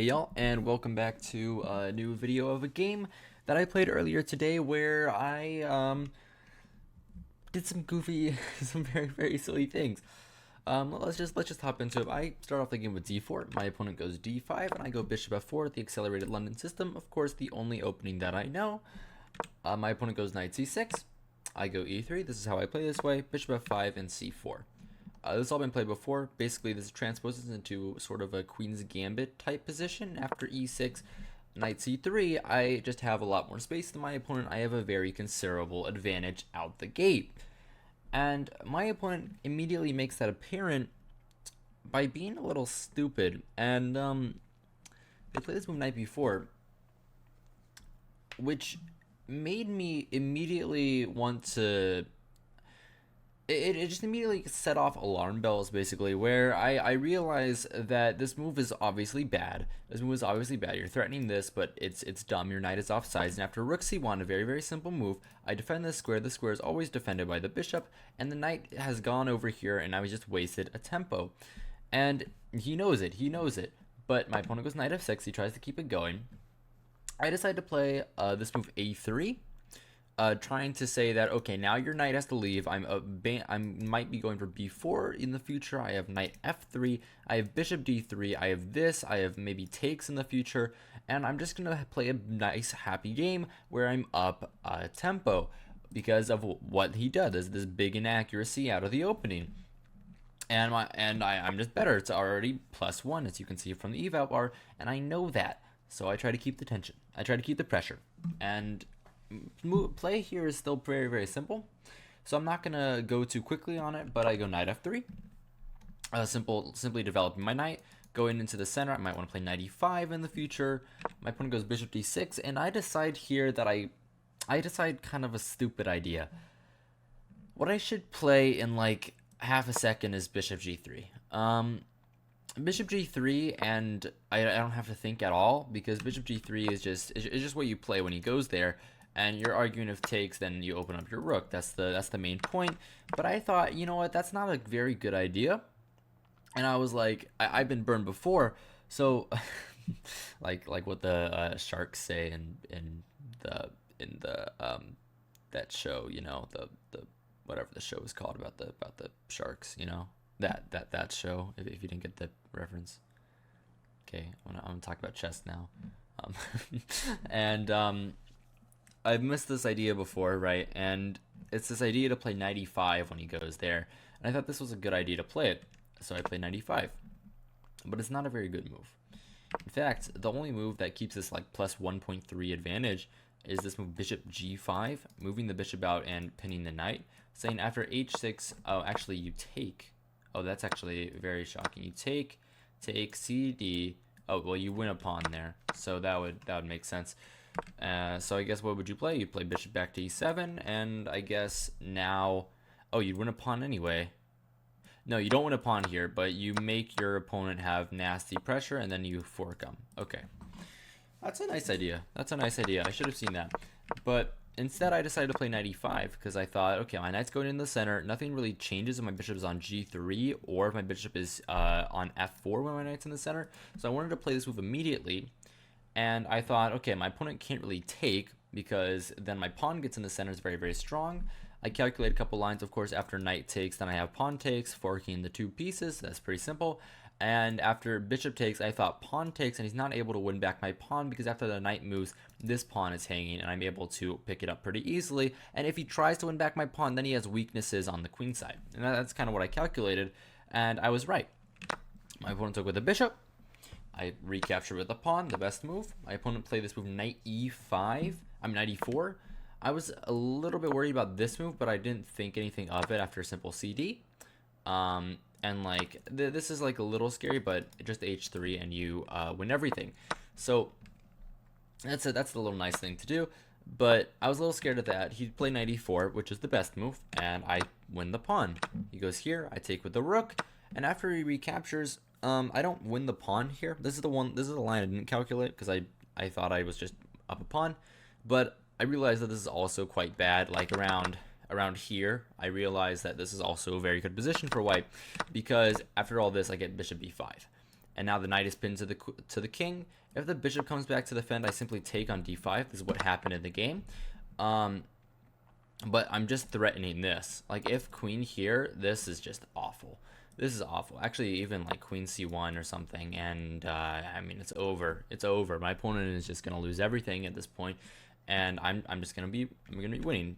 Hey y'all, and welcome back to a new video of a game that I played earlier today where I did some goofy, some very silly things. Let's just hop into it. I start off the game with d4. My opponent goes d5, and I go bishop f4. The accelerated London system, of course, the only opening that I know. My opponent goes knight c6. I go e3. This is how I play this way. Bishop f5 and c4. This has all been played before. Basically, this transposes into sort of a queen's gambit type position. After e6, knight c3, I just have a lot more space than my opponent. I have a very considerable advantage out the gate. And my opponent immediately makes that apparent by being a little stupid. And they played this move knight b4, which made me immediately want to it just immediately set off alarm bells, basically, where I realize that this move is obviously bad. This move is obviously bad. You're threatening this, but it's dumb. Your knight is offsides, and after rook c1, a very simple move, I defend this square. The square is always defended by the bishop, and the knight has gone over here, and I was just wasted a tempo. And he knows it. But my opponent goes knight f6. He tries to keep it going. I decide to play this move a3. Trying to say that, okay, now your knight has to leave. I might be going for b4 in the future. I have knight f3. I have bishop d3. I have this. I have maybe takes in the future. And I'm just going to play a nice, happy game where I'm up tempo because of what he does. There's this big inaccuracy out of the opening. And I'm just better. It's already +1, as you can see from the eval bar. And I know that. So I try to keep the tension. I try to keep the pressure. And play here is still very simple, so I'm not gonna go too quickly on it, but I go knight f3, simply developing my knight, going into the center. I might want to play knight e5 in the future. My opponent goes bishop d6, and I decide here that I decide kind of a stupid idea. What I should play in like half a second is bishop g3. Bishop g3, and I don't have to think at all, because bishop g3 is just what you play when he goes there. And you're arguing if takes, then you open up your rook. That's the main point. But I thought, you know what, that's not a very good idea. And I was like, I've been burned before, so like what the sharks say in the that show, you know, the whatever the show is called about the sharks, you know, that show. If you didn't get the reference, okay, I'm gonna talk about chess now, and I've missed this idea before, right? And it's this idea to play knight e5 when he goes there. And I thought this was a good idea to play it. So I play knight e5. But it's not a very good move. In fact, the only move that keeps this like plus 1.3 advantage is this move bishop g5, moving the bishop out and pinning the knight. Saying after h6, oh, actually you take. Oh, that's actually very shocking. You take cd. Oh, well, you win a pawn there. So that would make sense. So I guess what would you play? You play bishop back to e7, and I guess now, oh, you'd win a pawn anyway. No, you don't win a pawn here, but you make your opponent have nasty pressure, and then you fork him. Okay, that's a nice idea. I should have seen that, but instead I decided to play knight e5 because I thought, okay, my knight's going in the center. Nothing really changes if my bishop is on g3 or if my bishop is on f4 when my knight's in the center. So I wanted to play this move immediately. And I thought, okay, my opponent can't really take because then my pawn gets in the center is very strong. I calculate a couple lines, of course. After knight takes, then I have pawn takes, forking the two pieces. That's pretty simple. And after bishop takes, I thought pawn takes, and he's not able to win back my pawn because after the knight moves, this pawn is hanging, and I'm able to pick it up pretty easily. And if he tries to win back my pawn, then he has weaknesses on the queen side. And that's kind of what I calculated, and I was right. My opponent took with the bishop. I recapture with the pawn, the best move. My opponent played this move knight e5. Knight e4. I was a little bit worried about this move, but I didn't think anything of it after a simple cd. And like this is like a little scary, but just h3 and you win everything. So that's the little nice thing to do. But I was a little scared of that. He played knight e4, which is the best move, and I win the pawn. He goes here. I take with the rook, and after he recaptures. I don't win the pawn here. This is the line I didn't calculate because I thought I was just up a pawn, but I realized that this is also quite bad. Like around here, I realized that this is also a very good position for white because after all this, I get bishop b5, and now the knight is pinned to the king. If the bishop comes back to defend, I simply take on d5. This is what happened in the game. But I'm just threatening this. Like, if queen here, this is just awful. This is awful. Actually, even like queen c1 or something, and I mean, it's over. It's over. My opponent is just gonna lose everything at this point, and I'm gonna be winning.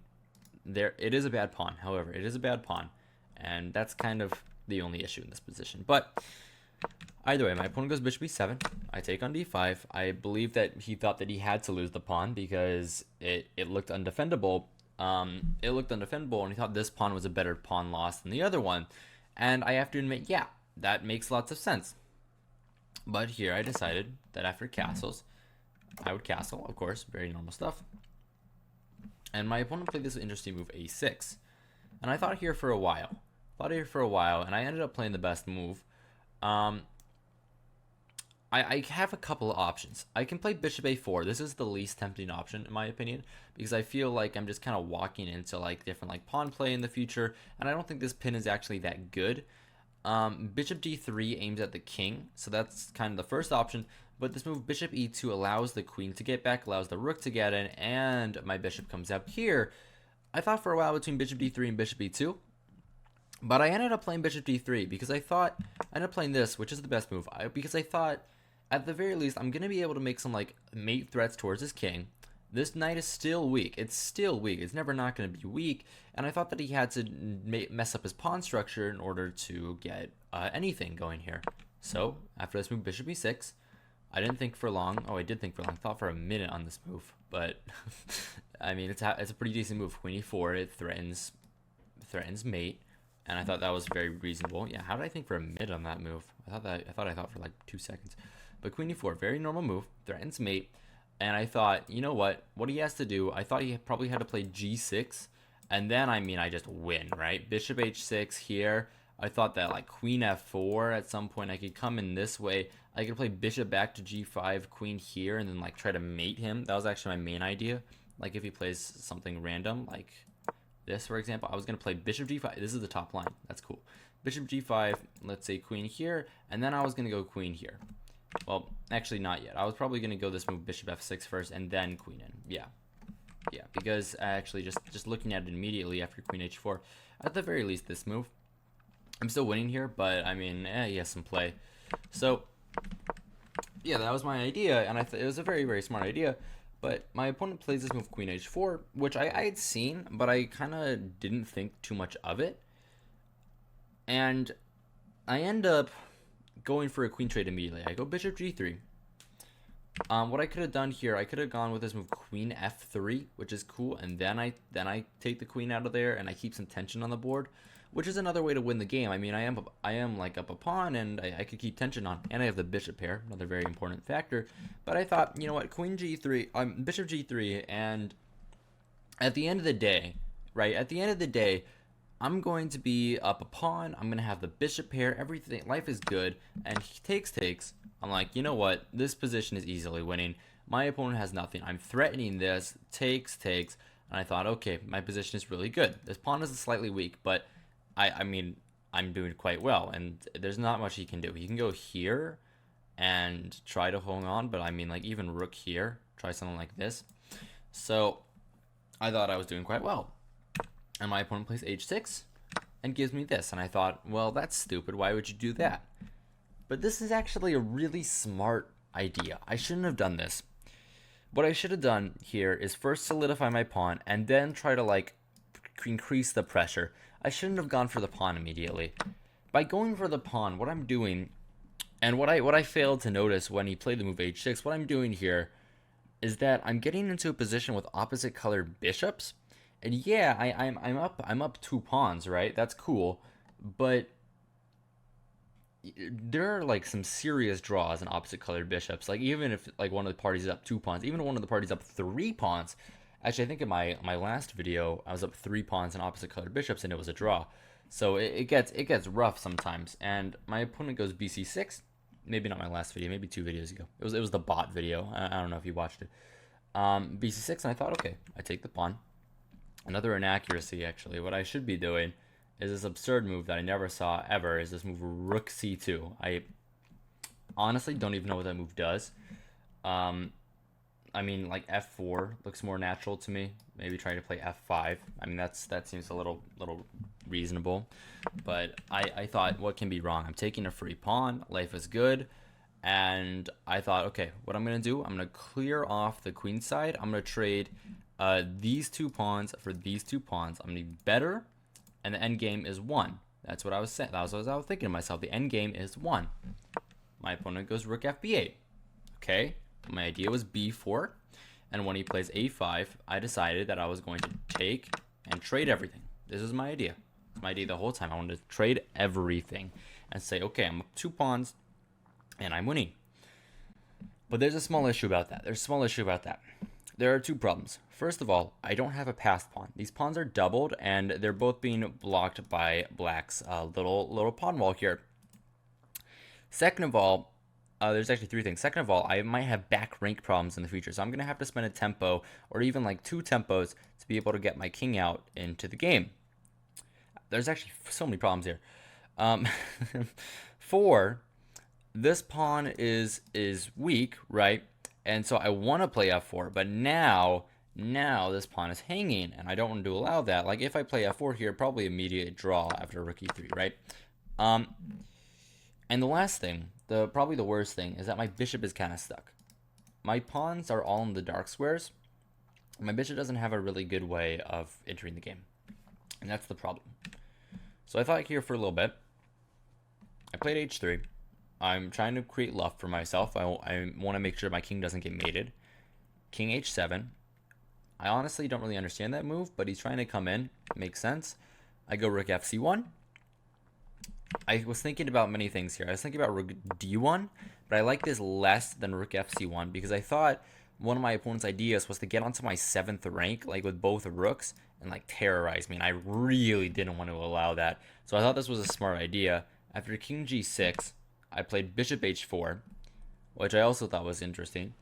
There, it is a bad pawn. However, it is a bad pawn, and that's kind of the only issue in this position. But either way, my opponent goes bishop e7. I take on d5. I believe that he thought that he had to lose the pawn because it looked undefendable. It looked undefendable, and he thought this pawn was a better pawn loss than the other one. And I have to admit, yeah, that makes lots of sense. But here I decided that after castles, I would castle, of course, very normal stuff. And my opponent played this interesting move, a6. And I thought here for a while. And I ended up playing the best move. I have a couple of options. I can play bishop a4. This is the least tempting option, in my opinion, because I feel like I'm just kind of walking into like different like pawn play in the future, and I don't think this pin is actually that good. Bishop d3 aims at the king, so that's kind of the first option. But this move, bishop e2, allows the queen to get back, allows the rook to get in, and my bishop comes up here. I thought for a while between bishop d3 and bishop e2. But I ended up playing bishop d3 because I ended up playing this, which is the best move, because I thought, at the very least, I'm going to be able to make some like mate threats towards his king. This knight is still weak. It's still weak. It's never not going to be weak. And I thought that he had to mess up his pawn structure in order to get anything going here. So after this move, bishop e6, I didn't think for long. Oh, I did think for long. I thought for a minute on this move. But, I mean, it's a pretty decent move. Queen e4, it threatens mate. And I thought that was very reasonable. Yeah, how did I think for a minute on that move? I thought for like 2 seconds. But queen e4, very normal move, threatens mate. And I thought, you know what he has to do, I thought he probably had to play g6. And then, I mean, I just win, right? Bishop h6 here. I thought that like queen f4 at some point, I could come in this way. I could play bishop back to g5, queen here, and then like try to mate him. That was actually my main idea. Like if he plays something random, like this, for example, I was going to play bishop g5. This is the top line. That's cool. Bishop g5, let's say queen here, and then I was going to go queen here. Well, actually not yet. I was probably going to go this move, bishop f6 first, and then queen in. Yeah, because actually just looking at it immediately after queen h4, at the very least this move, I'm still winning here, but I mean, he has some play. So, yeah, that was my idea, and it was a very, very smart idea. But my opponent plays this move, queen h4, which I had seen, but I kind of didn't think too much of it. And I end up going for a queen trade immediately. I go bishop g3. What I could have done here, I could have gone with this move, queen f3, which is cool, and then I take the queen out of there, and I keep some tension on the board, which is another way to win the game. I mean, I am like up a pawn, and I could keep tension on, and I have the bishop pair, another very important factor. But I thought, you know what, queen g3, bishop g3, and at the end of the day, right? At the end of the day, I'm going to be up a pawn. I'm going to have the bishop pair. Everything, life is good. And he takes. I'm like, you know what? This position is easily winning. My opponent has nothing. I'm threatening this. Takes. And I thought, okay, my position is really good. This pawn is slightly weak, but I mean, I'm doing quite well. And there's not much he can do. He can go here and try to hold on. But I mean, like even rook here, try something like this. So I thought I was doing quite well. And my opponent plays h6 and gives me this. And I thought, well, that's stupid. Why would you do that? But this is actually a really smart idea. I shouldn't have done this. What I should have done here is first solidify my pawn and then try to like increase the pressure. I shouldn't have gone for the pawn immediately. By going for the pawn, what I'm doing, and what I failed to notice when he played the move h6, what I'm doing here is that I'm getting into a position with opposite colored bishops. And yeah, I'm up 2 pawns, right? That's cool, but there are like some serious draws in opposite colored bishops. Like even if like one of the parties is up 2 pawns, even if one of the parties up 3 pawns. Actually, I think in my last video I was up 3 pawns in opposite colored bishops and it was a draw. So it gets rough sometimes. And my opponent goes bc6. Maybe not my last video, maybe 2 videos ago. It was the bot video. I don't know if you watched it. bc6, and I thought, okay, I take the pawn. Another inaccuracy, actually. What I should be doing is this absurd move that I never saw ever, is this move rook c2. honestly don't even know what that move does. Um, I mean, like f4 looks more natural to me. Maybe try to play f5. I mean, that seems a little reasonable. But I thought, what can be wrong? I'm taking a free pawn. Life is good. And I thought, okay, what I'm gonna do? I'm gonna clear off the queen side. I'm gonna trade these two pawns for these two pawns. I'm gonna be better, and the end game is one. That's what I was saying. That was what I was thinking to myself. The end game is one. My opponent goes rook fb8. Okay, my idea was b4, and when he plays a5, I decided that I was going to take and trade everything. This is my idea. It's my idea the whole time. I wanted to trade everything and say, okay, I'm up 2 pawns, and I'm winning. But there's a small issue about that. There are 2 problems. First of all, I don't have a passed pawn. These pawns are doubled, and they're both being blocked by black's little pawn wall here. Second of all, there's actually 3 things. Second of all, I might have back rank problems in the future, so I'm going to have to spend a tempo or even like 2 tempos to be able to get my king out into the game. There's actually so many problems here. 4, this pawn is weak, right? And so I want to play f4, but now this pawn is hanging, and I don't want to allow that. Like if I play f4 here, probably immediate draw after rook e3, right? And the last thing, probably the worst thing, is that my bishop is kind of stuck. My pawns are all in the dark squares. My bishop doesn't have a really good way of entering the game, and that's the problem. So I thought here for a little bit. I played h3. I'm trying to create luck for myself. I want to make sure my king doesn't get mated. King h7. I honestly don't really understand that move, but he's trying to come in. It makes sense. I go rook fc1. I was thinking about many things here. I was thinking about rook d1, but I like this less than rook fc1 because I thought one of my opponent's ideas was to get onto my 7th rank, like with both rooks, and like terrorize me. And I really didn't want to allow that. So I thought this was a smart idea. After king g6, I played bishop h4, which I also thought was interesting.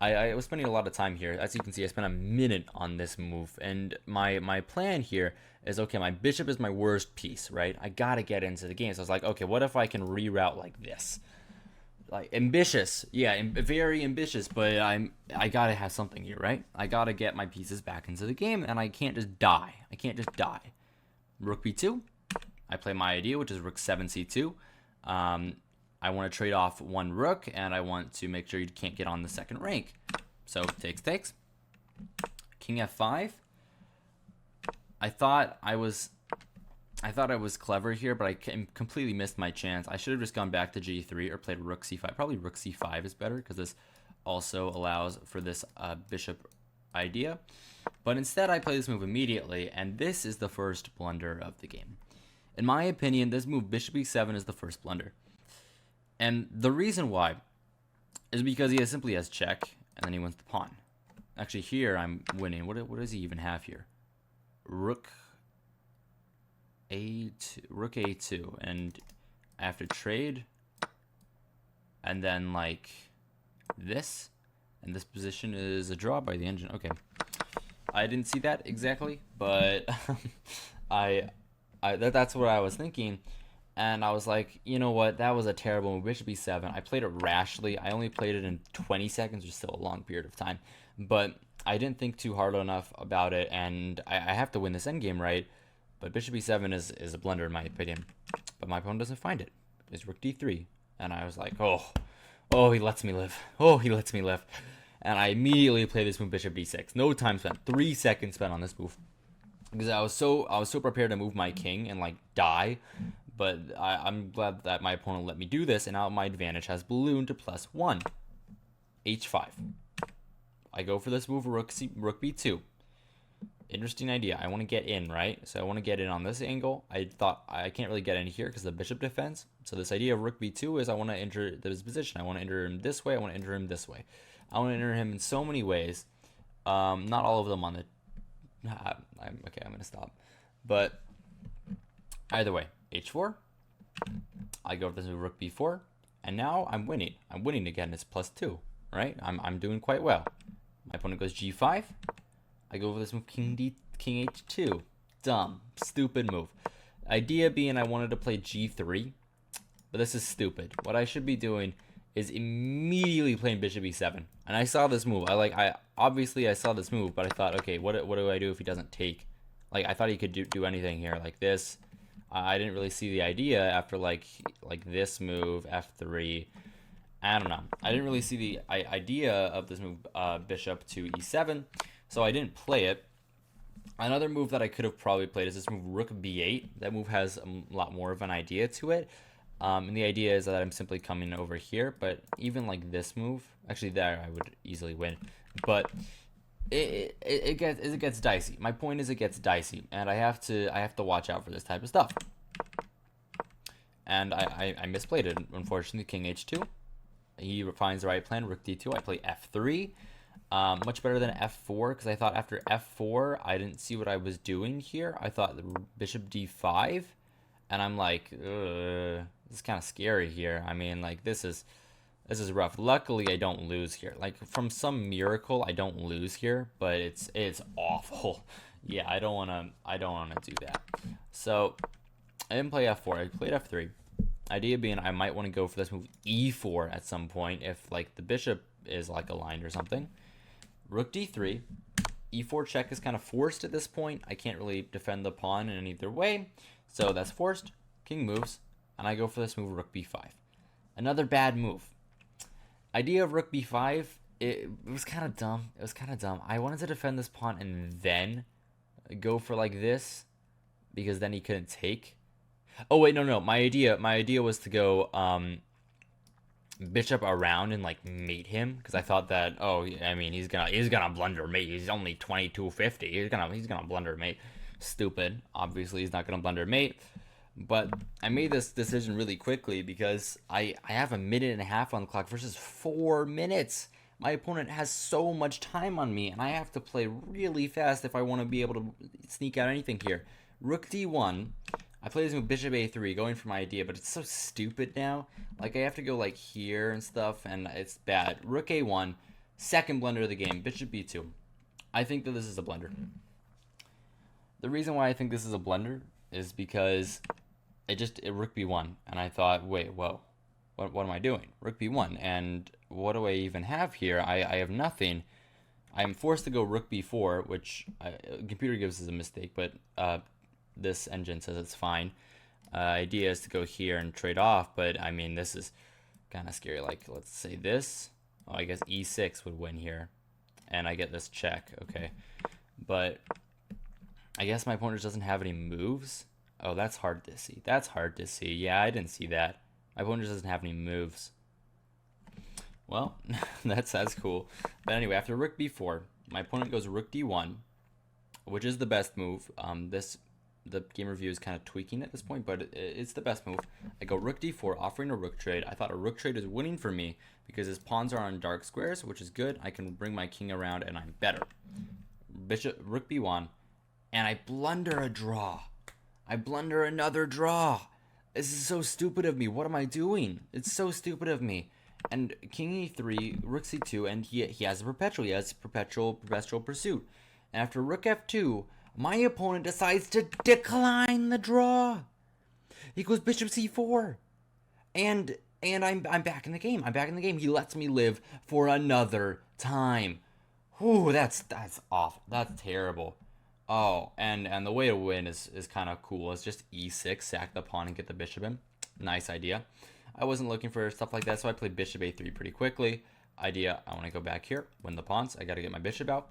I was spending a lot of time here. As you can see, I spent a minute on this move. And my plan here is, okay, my bishop is my worst piece, right? I got to get into the game. So I was like, okay, what if I can reroute like this? Like, ambitious. Yeah, very ambitious, but I got to have something here, right? I got to get my pieces back into the game, and I can't just die. Rook b2. I play my idea, which is rook 7 c2. I want to trade off 1 rook, and I want to make sure you can't get on the 2nd rank. So takes. King f5. I thought I was clever here, but I completely missed my chance. I should have just gone back to g3 or played rook c5. Probably rook c5 is better because this also allows for this bishop idea. But instead, I play this move immediately, and this is the first blunder of the game. In my opinion, this move bishop e7 is the first blunder. And the reason why is because he simply has check, and then he wins the pawn. Actually, here I'm winning. What does he even have here? Rook a2, and I have to trade, and then like this, and this position is a draw by the engine. Okay, I didn't see that exactly, but that's what I was thinking. And I was like, you know what? That was a terrible move. Bishop e7. I played it rashly. I only played it in 20 seconds, which is still a long period of time. But I didn't think too hard enough about it, and I have to win this endgame, right? But bishop e7 is a blunder in my opinion. But my opponent doesn't find it. It's rook d3. And I was like, oh, he lets me live. And I immediately play this move, bishop d6. No time spent. 3 seconds spent on this move. Because I was so prepared to move my king and like die. But I'm glad that my opponent let me do this, and now my advantage has ballooned to +1. h5. I go for this move, rook b2. Interesting idea. I want to get in, right? So I want to get in on this angle. I thought I can't really get in here because of the bishop defense. So this idea of rook b2 is I want to enter this position. I want to enter him this way. I want to enter him this way. I want to enter him in so many ways. Not all of them on the... I'm going to stop. But either way. h4. I go for this move, rook b4, and now I'm winning. I'm winning again. It's +2, right? I'm doing quite well. My opponent goes g5. I go for this move, king h2. Dumb, stupid move. Idea being I wanted to play g3, but this is stupid. What I should be doing is immediately playing bishop e7. And I saw this move. I obviously I saw this move, but I thought, okay, what do I do if he doesn't take? Like, I thought he could do anything here, like this. I didn't really see the idea after like this move, f3. I don't know. I didn't really see the idea of this move, bishop to e7, so I didn't play it. Another move that I could have probably played is this move, rook b8. That move has a lot more of an idea to it. And the idea is that I'm simply coming over here, but even like this move, actually there I would easily win. But it gets dicey. My point is it gets dicey, and I have to watch out for this type of stuff. And I misplayed it, unfortunately. King h2. He finds the right plan. Rook d2. I play f3. Much better than f4, because I thought after f4 I didn't see what I was doing here. I thought the bishop d5, and I'm like, this is kind of scary here. I mean, like, this is rough. Luckily I don't lose here. Like, from some miracle I don't lose here, but it's awful. Yeah, I don't wanna do that. So I didn't play f4. I played f3. Idea being I might want to go for this move e4 at some point if like the bishop is like aligned or something. Rook d3. e4 check is kind of forced at this point. I can't really defend the pawn in either way, so that's forced. King moves, and I go for this move, rook b5. Another bad move. Idea of rook b5, it was kind of dumb. It was kind of dumb. I wanted to defend this pawn and then go for like this, because then he couldn't take. Oh wait, no. My idea was to go bishop around and like mate him, because I thought that, oh, I mean, he's gonna blunder mate. He's only 2250. He's gonna blunder mate. Stupid. Obviously, he's not gonna blunder mate. But I made this decision really quickly because I have a minute and a half on the clock versus 4 minutes. My opponent has so much time on me, and I have to play really fast if I want to be able to sneak out anything here. Rook d1. I play this move bishop a3, going for my idea, but it's so stupid now. Like, I have to go like here and stuff, and it's bad. Rook a1, second blunder of the game, bishop b2. I think that this is a blunder. The reason why I think this is a blunder is because it rook b1, and I thought, wait, whoa, what am I doing? Rook b1, and what do I even have here? I have nothing. I'm forced to go rook b4, which computer gives us a mistake, but this engine says it's fine. Idea is to go here and trade off, but I mean, this is kind of scary. Like, let's say this. Oh, I guess e6 would win here, and I get this check. Okay, but I guess my opponent doesn't have any moves. Oh, that's hard to see. That's hard to see. Yeah, I didn't see that. My opponent doesn't have any moves. Well, that's cool. But anyway, after rook b4, my opponent goes rook d1, which is the best move. The game review is kind of tweaking at this point, but it's the best move. I go rook d4, offering a rook trade. I thought a rook trade is winning for me because his pawns are on dark squares, which is good. I can bring my king around, and I'm better. Rook b1, and I blunder a draw. I blunder another draw. This is so stupid of me. What am I doing? It's so stupid of me. And king e3, rook c2, and he has a perpetual. He has perpetual pursuit. And after rook f2, my opponent decides to decline the draw. He goes bishop c4, and I'm back in the game. I'm back in the game. He lets me live for another time. Whew, that's awful. That's terrible. Oh, and the way to win is kind of cool. It's just e6, sack the pawn and get the bishop in. Nice idea. I wasn't looking for stuff like that, so I played bishop a3 pretty quickly. Idea, I want to go back here, win the pawns. I got to get my bishop out.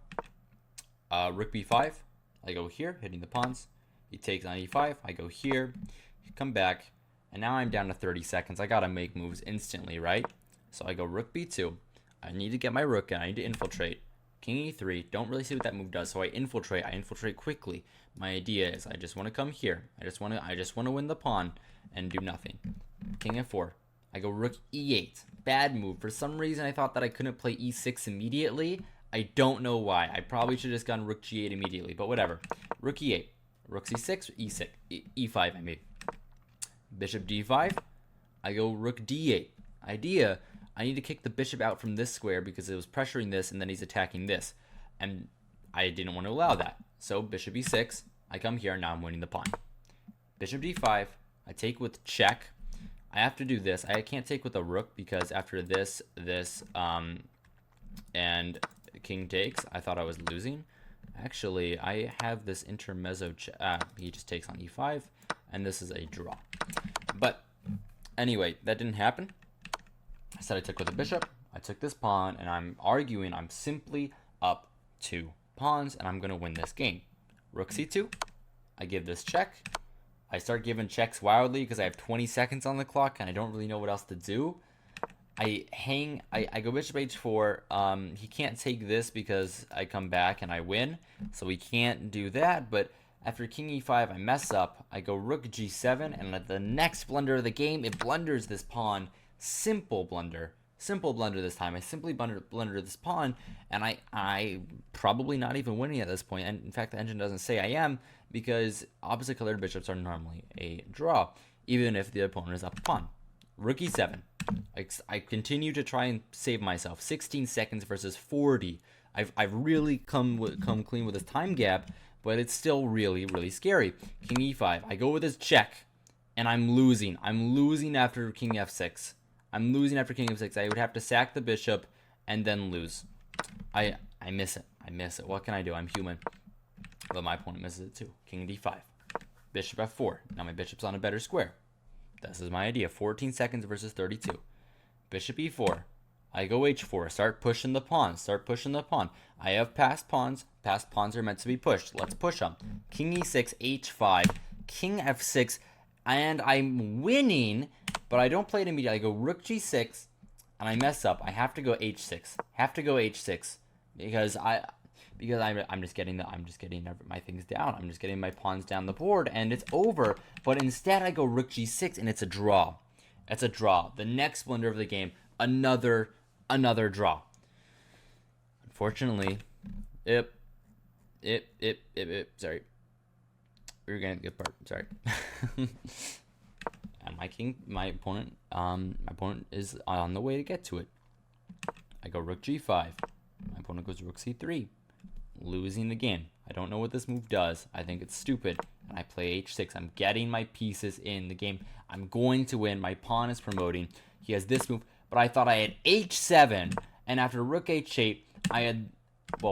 Rook b5. I go here, hitting the pawns. He takes on e5. I go here, come back, and now I'm down to 30 seconds. I got to make moves instantly, right? So I go rook b2. I need to get my rook in. I need to infiltrate. King e3. Don't really see what that move does, so I infiltrate. I infiltrate quickly. My idea is I just want to come here. I just want to win the pawn and do nothing. King f4. I go rook e8. Bad move. For some reason, I thought that I couldn't play e6 immediately. I don't know why. I probably should have just gone rook g8 immediately, but whatever. Rook e8. Rook c6, e6, e5, I mean. Bishop d5. I go rook d8. Idea, I need to kick the bishop out from this square because it was pressuring this, and then he's attacking this. And I didn't want to allow that. So bishop e6. I come here, now I'm winning the pawn. Bishop d5. I take with check. I have to do this. I can't take with a rook because after this, and king takes, I thought I was losing. Actually, I have this intermezzo. He just takes on e5, and this is a draw. But anyway, that didn't happen. I said I took with a bishop. I took this pawn, and I'm arguing I'm simply up 2 pawns, and I'm going to win this game. Rook c2. I give this check. I start giving checks wildly because I have 20 seconds on the clock, and I don't really know what else to do. I go bishop h4. He can't take this because I come back and I win, so he can't do that. But after king e5, I mess up. I go rook g7, and at the next blunder of the game, it blunders this pawn. Simple blunder this time. I simply blunder this pawn, and I probably not even winning at this point. And in fact, the engine doesn't say I am, because opposite colored bishops are normally a draw, even if the opponent is up a pawn. Rook e7. I continue to try and save myself. 16 seconds versus 40. I've really come clean with this time gap, but it's still really, really scary. King e5. I go with this check, and I'm losing. I'm losing after king f6. I'm losing after king f6. I would have to sack the bishop and then lose. I miss it. I miss it. What can I do? I'm human. But my opponent misses it too. King d5. Bishop f4. Now my bishop's on a better square. This is my idea. 14 seconds versus 32. Bishop e4. I go h4. Start pushing the pawn. Start pushing the pawn. I have passed pawns. Passed pawns are meant to be pushed. Let's push them. King e6, h5. King f6. And I'm winning, but I don't play it immediately. I go rook g6, and I mess up. I have to go h6. Because I'm just getting my things down. I'm just getting my pawns down the board, and it's over. But instead, I go rook g6, and it's a draw. It's a draw. The next blunder of the game, another draw. Unfortunately, sorry. We're gonna get part. Sorry. And my opponent is on the way to get to it. I go rook g5. My opponent goes rook c3, losing the game. I don't know what this move does. I think it's stupid. And I play h6. I'm getting my pieces in the game. I'm going to win. My pawn is promoting. He has this move, but I thought I had h7. And after rook h8,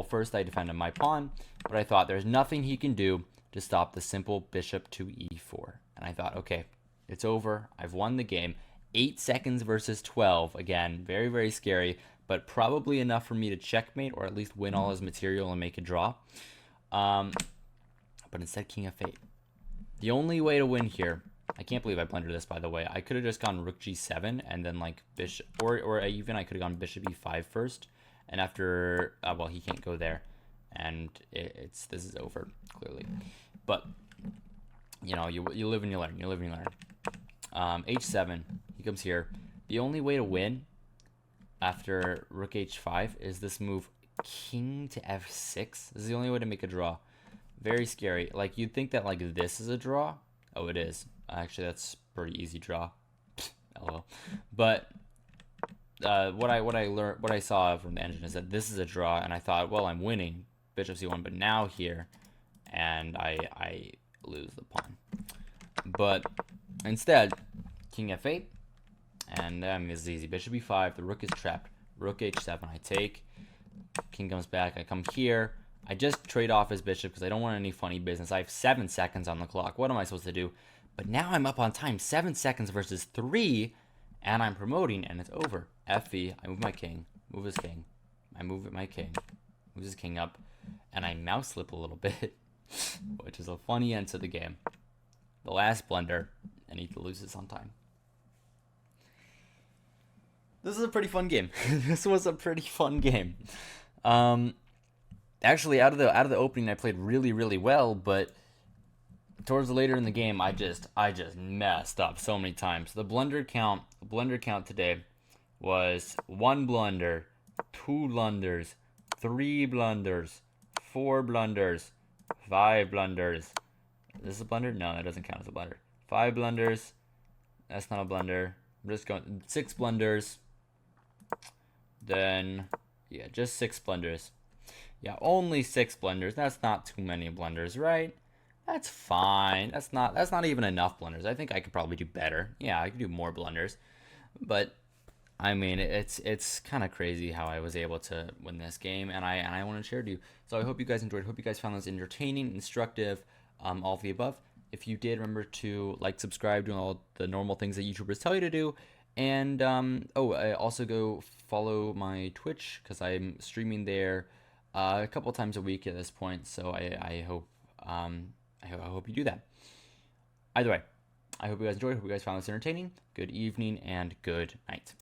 first I defended my pawn, but I thought there's nothing he can do to stop the simple bishop to e4. And I thought, okay, it's over. I've won the game. 8 seconds versus 12. Again, very, very scary, but probably enough for me to checkmate or at least win all his material and make a draw. But instead, king f8. The only way to win here, I can't believe I blundered this, by the way. I could have just gone rook g7 and then like bishop, or even I could have gone bishop e5 first. And after, he can't go there. And this is over, clearly. But, you live and you learn. H7, he comes here. The only way to win after rook h5 is this move, king to f6. This is the only way to make a draw. Very scary. Like, you'd think that, like, this is a draw. Oh, it is. Actually, that's pretty easy draw. LOL. But what I saw from the engine is that this is a draw, and I thought, well, I'm winning bishop c1, but now here, and I lose the pawn. But instead, king f8, and this is easy. Bishop e5, the rook is trapped. Rook h7, I take. King comes back, I come here. I just trade off his bishop because I don't want any funny business. I have 7 seconds on the clock. What am I supposed to do? But now I'm up on time. 7 seconds versus 3, and I'm promoting, and it's over. Fe, I move my king, move his king. I move my king, moves his king up, and I mouse slip a little bit, which is a funny end to the game. The last blunder, and he loses on time. This is a pretty fun game. This was a pretty fun game. Actually, out of the opening, I played really, really well, but towards later in the game, I just messed up so many times. The blunder count today was 1 blunder, 2 blunders, 3 blunders, 4 blunders, 5 blunders. Is this a blunder? No, that doesn't count as a blunder. 5 blunders. That's not a blunder. I'm just going 6 blunders. Then, yeah, just 6 blunders. Yeah, only 6 blunders. That's not too many blunders, right? That's fine. That's not even enough blunders. I think I could probably do better. Yeah, I could do more blunders. But I mean, it's kind of crazy how I was able to win this game, and I want to share it with you. So I hope you guys enjoyed. Hope you guys found this entertaining, instructive, all of the above. If you did, remember to like, subscribe, doing all the normal things that YouTubers tell you to do, and I also go follow my Twitch because I'm streaming there a couple times a week at this point. So I hope I hope you do that. Either way, I hope you guys enjoyed. Hope you guys found this entertaining. Good evening and good night.